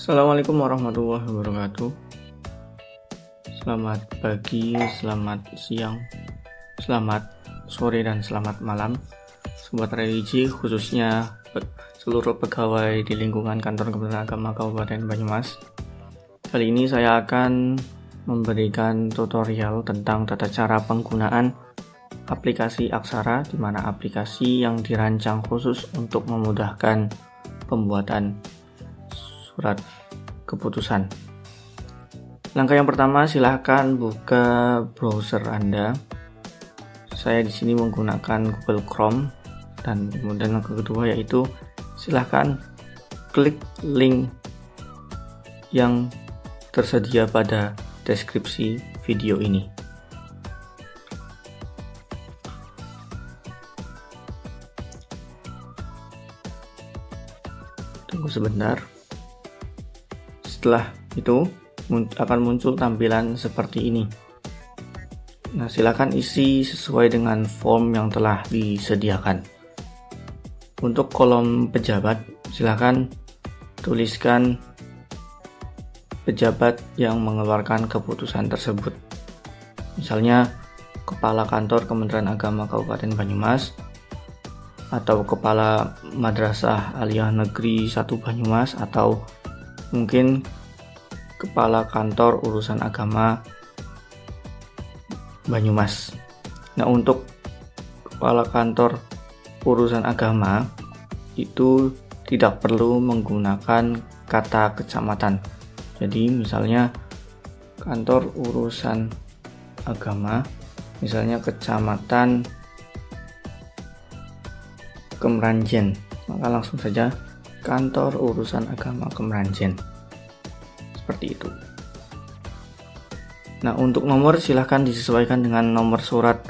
Assalamualaikum warahmatullahi wabarakatuh. Selamat pagi, selamat siang, selamat sore, dan selamat malam Sobat religi, khususnya seluruh pegawai di lingkungan Kantor Kementerian Agama Kabupaten Banyumas. Kali ini saya akan memberikan tutorial tentang tata cara penggunaan aplikasi Aksara, di mana aplikasi yang dirancang khusus untuk memudahkan pembuatan surat keputusan. Langkah yang pertama, silahkan buka browser Anda. Saya di sini menggunakan Google Chrome, dan kemudian yang kedua yaitu silahkan klik link yang tersedia pada deskripsi video ini. Tunggu sebentar. Setelah itu akan muncul tampilan seperti ini. Nah, silakan isi sesuai dengan form yang telah disediakan. Untuk kolom pejabat, silakan tuliskan pejabat yang mengeluarkan keputusan tersebut. Misalnya, Kepala Kantor Kementerian Agama Kabupaten Banyumas, atau Kepala Madrasah Aliyah Negeri 1 Banyumas, atau mungkin Kepala Kantor Urusan Agama Banyumas. Nah, untuk Kepala Kantor Urusan Agama itu tidak perlu menggunakan kata kecamatan. Jadi misalnya Kantor Urusan Agama, misalnya Kecamatan Kemranjen, maka langsung saja Kantor Urusan Agama Kemranjen, seperti itu. Nah, untuk nomor silahkan disesuaikan dengan nomor surat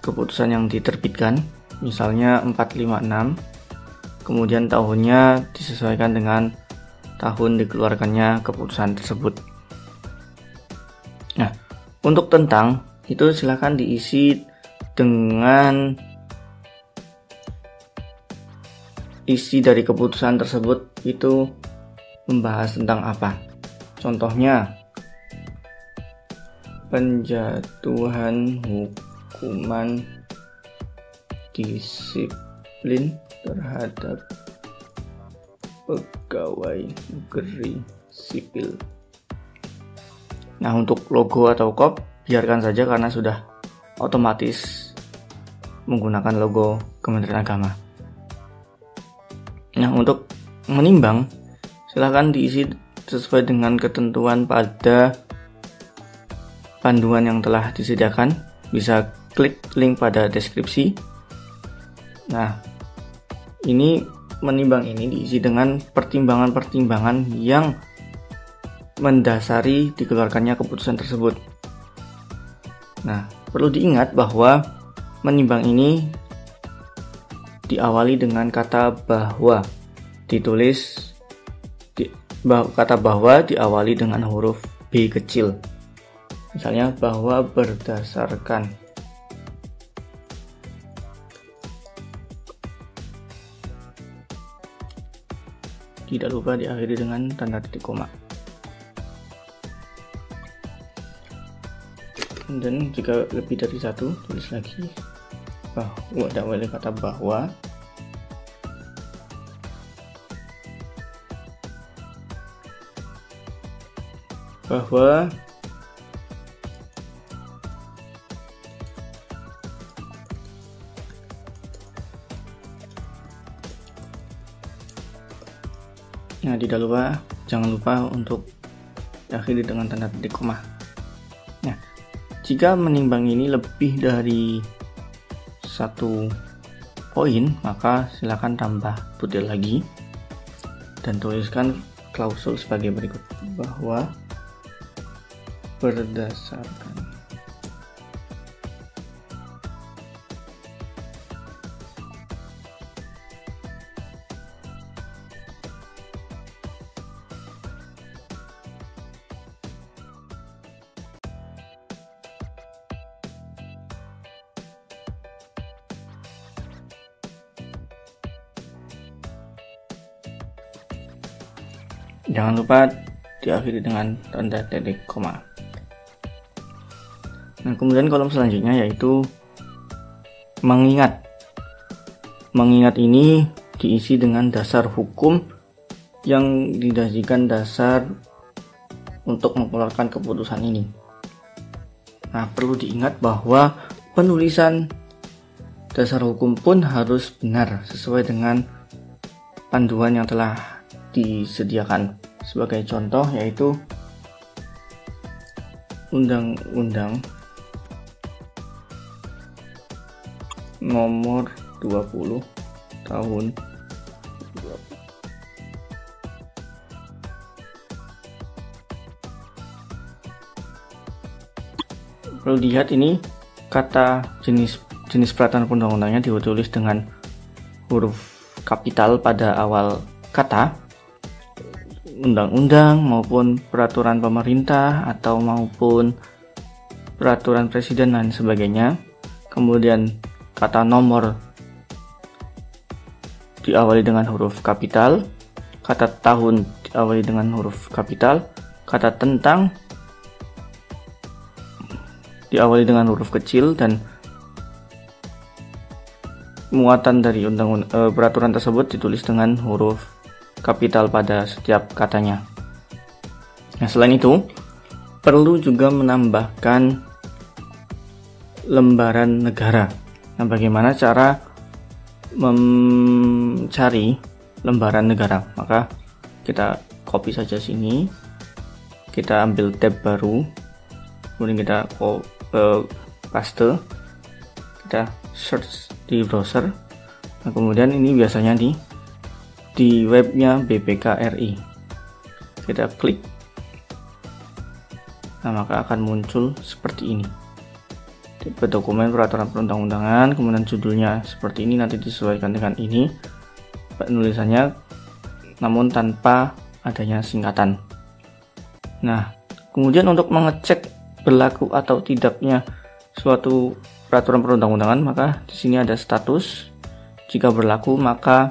keputusan yang diterbitkan, misalnya 456, kemudian tahunnya disesuaikan dengan tahun dikeluarkannya keputusan tersebut. Nah, untuk tentang itu silahkan diisi dengan isi dari keputusan tersebut itu membahas tentang apa. Contohnya, penjatuhan hukuman disiplin terhadap pegawai negeri sipil. Nah, untuk logo atau kop biarkan saja karena sudah otomatis menggunakan logo Kementerian Agama. Nah, untuk menimbang silahkan diisi sesuai dengan ketentuan pada panduan yang telah disediakan. Bisa klik link pada deskripsi. Nah, ini menimbang ini diisi dengan pertimbangan-pertimbangan yang mendasari dikeluarkannya keputusan tersebut. Nah, perlu diingat bahwa menimbang ini diawali dengan kata bahwa, kata bahwa diawali dengan huruf B kecil. Misalnya, bahwa berdasarkan. Tidak lupa diakhiri dengan tanda titik koma. Dan jika lebih dari satu, tulis lagi bahwa, tidak kata bahwa. Nah, jangan lupa untuk diakhiri dengan tanda titik koma. Nah, jika menimbang ini lebih dari 1 poin, maka silakan tambah butir lagi dan tuliskan klausul sebagai berikut, bahwa berdasarkan. Jangan lupa diakhiri dengan tanda titik koma. Nah, kemudian kolom selanjutnya yaitu mengingat. Mengingat ini diisi dengan dasar hukum yang dijadikan dasar untuk mengeluarkan keputusan ini. Nah, perlu diingat bahwa penulisan dasar hukum pun harus benar sesuai dengan panduan yang telah disediakan. Sebagai contoh yaitu Undang-Undang Nomor 20 Tahun 20. Perlu dilihat ini kata jenis peraturan undang-undangnya ditulis dengan huruf kapital pada awal kata, undang-undang maupun peraturan pemerintah atau maupun peraturan presiden dan sebagainya. Kemudian kata nomor diawali dengan huruf kapital, kata tahun diawali dengan huruf kapital, kata tentang diawali dengan huruf kecil, dan muatan dari peraturan tersebut ditulis dengan huruf kapital pada setiap katanya. Nah, selain itu perlu juga menambahkan lembaran negara. Nah, bagaimana cara mencari lembaran negara? Maka kita copy saja sini, kita ambil tab baru, kemudian kita paste, kita search di browser. Nah, kemudian ini biasanya di webnya BPK RI, kita klik. Nah, maka akan muncul seperti ini, tipe dokumen peraturan perundang-undangan, kemudian judulnya seperti ini, nanti disesuaikan dengan ini penulisannya, namun tanpa adanya singkatan. Nah, kemudian untuk mengecek berlaku atau tidaknya suatu peraturan perundang-undangan, maka di sini ada status. Jika berlaku maka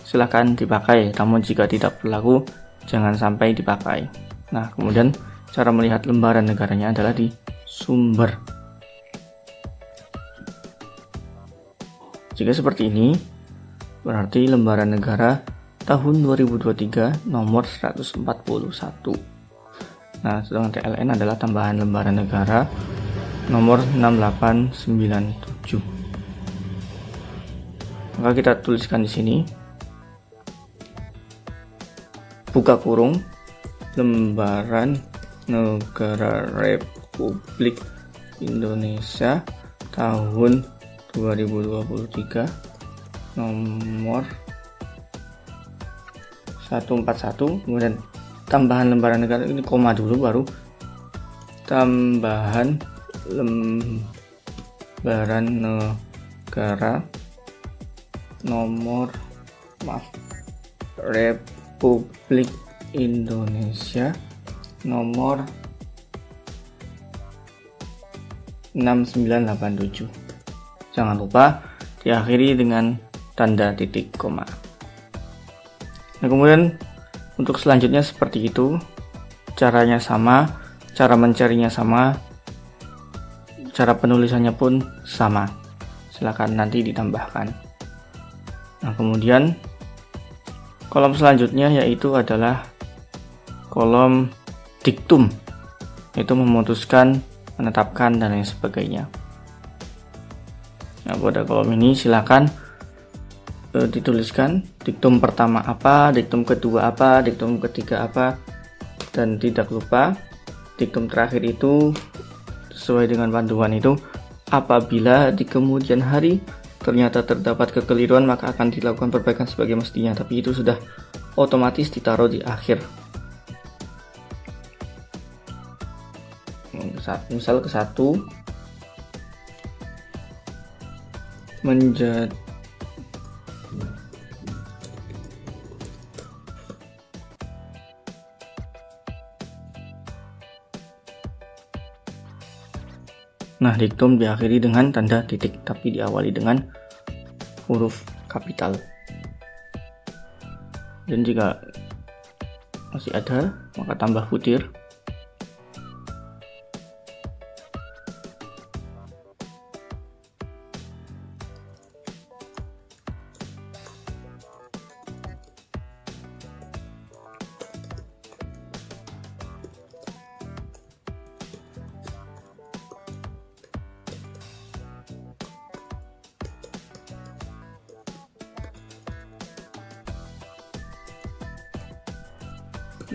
silakan dipakai, namun jika tidak berlaku jangan sampai dipakai. Nah, kemudian cara melihat lembaran negaranya adalah di sumber. Jika seperti ini, berarti lembaran negara tahun 2023 nomor 141. Nah, sedangkan TLN adalah tambahan lembaran negara nomor 6897. Maka kita tuliskan di sini, buka kurung, lembaran negara Republik Indonesia tahun 2023 nomor 141, kemudian tambahan lembaran negara, ini koma dulu baru tambahan lembaran negara nomor Republik Indonesia nomor 6987. Jangan lupa diakhiri dengan tanda titik koma. Nah, kemudian untuk selanjutnya seperti itu, caranya sama, cara mencarinya sama, cara penulisannya pun sama. Silakan nanti ditambahkan. Nah, kemudian kolom selanjutnya yaitu adalah kolom diktum, yaitu memutuskan, menetapkan, dan lain sebagainya. Nah, pada kolom ini silakan dituliskan diktum pertama apa, diktum kedua apa, diktum ketiga apa, dan tidak lupa diktum terakhir itu sesuai dengan panduan itu, apabila di kemudian hari ternyata terdapat kekeliruan maka akan dilakukan perbaikan sebagai mestinya, tapi itu sudah otomatis ditaruh di akhir. Misal ke 1 menjadi Nah, diktum diakhiri dengan tanda titik, tapi diawali dengan huruf kapital. Dan jika masih ada, maka tambah butir.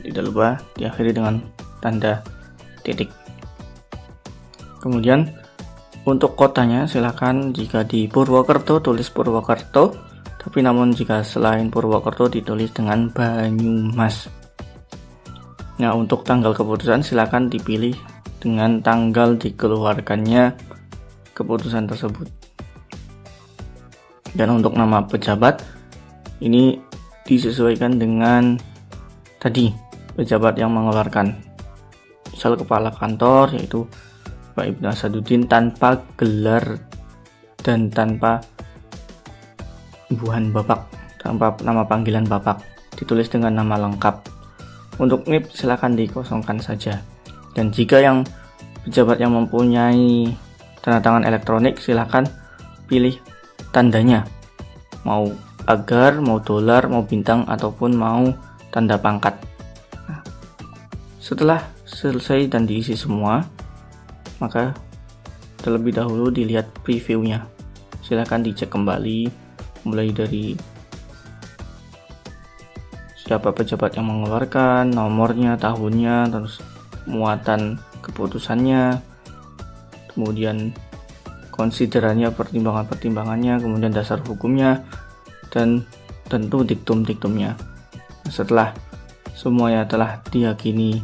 Tidak lupa diakhiri dengan tanda titik. Kemudian untuk kotanya silakan jika di Purwokerto tulis Purwokerto, tapi namun jika selain Purwokerto ditulis dengan Banyumas. Nah, untuk tanggal keputusan silakan dipilih dengan tanggal dikeluarkannya keputusan tersebut. Dan untuk nama pejabat ini disesuaikan dengan tadi pejabat yang mengeluarkan, misal kepala kantor yaitu Pak Ibnu Asaduddin tanpa gelar dan tanpa imbuhan bapak, tanpa nama panggilan bapak, ditulis dengan nama lengkap. Untuk NIP silakan dikosongkan saja. Dan jika yang pejabat yang mempunyai tanda tangan elektronik silakan pilih tandanya, mau agar, mau dolar, mau bintang, ataupun mau tanda pangkat. Setelah selesai dan diisi semua, maka terlebih dahulu dilihat previewnya. Silahkan dicek kembali, mulai dari siapa pejabat yang mengeluarkan, nomornya, tahunnya, terus muatan keputusannya, kemudian konsiderannya, pertimbangan-pertimbangannya, kemudian dasar hukumnya, dan tentu diktum-diktumnya. Setelah semuanya telah diyakini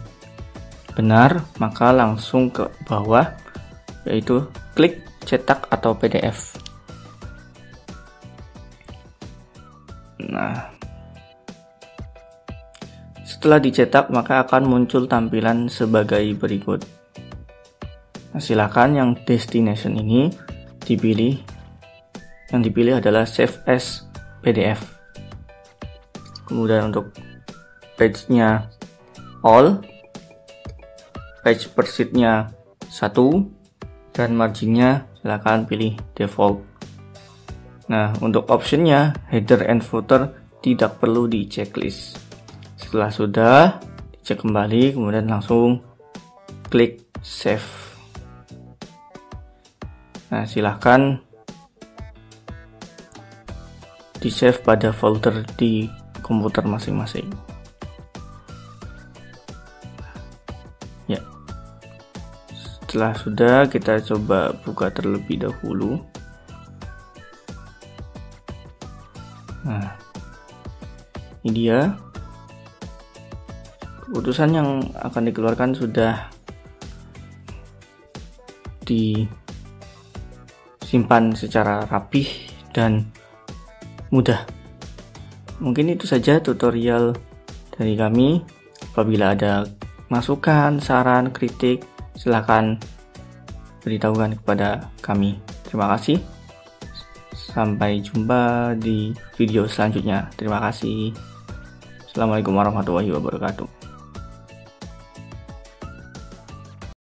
benar, maka langsung ke bawah, yaitu klik cetak atau PDF. Nah, setelah dicetak maka akan muncul tampilan sebagai berikut. Nah, silakan yang destination ini dipilih. Yang dipilih adalah save as PDF. Kemudian untuk page-nya all, page per sheet-nya 1, dan margin-nya silakan pilih default. Nah, untuk option-nya header and footer tidak perlu di checklist. Setelah sudah dicek kembali, kemudian langsung klik save. Nah, silahkan di save pada folder di komputer masing-masing. Ya, setelah sudah kita coba buka terlebih dahulu. Nah, ini dia keputusan yang akan dikeluarkan, sudah disimpan secara rapih dan mudah. Mungkin itu saja tutorial dari kami. Apabila ada masukan, saran, kritik, silahkan beritahukan kepada kami. Terima kasih. Sampai jumpa di video selanjutnya. Terima kasih. Assalamualaikum warahmatullahi wabarakatuh.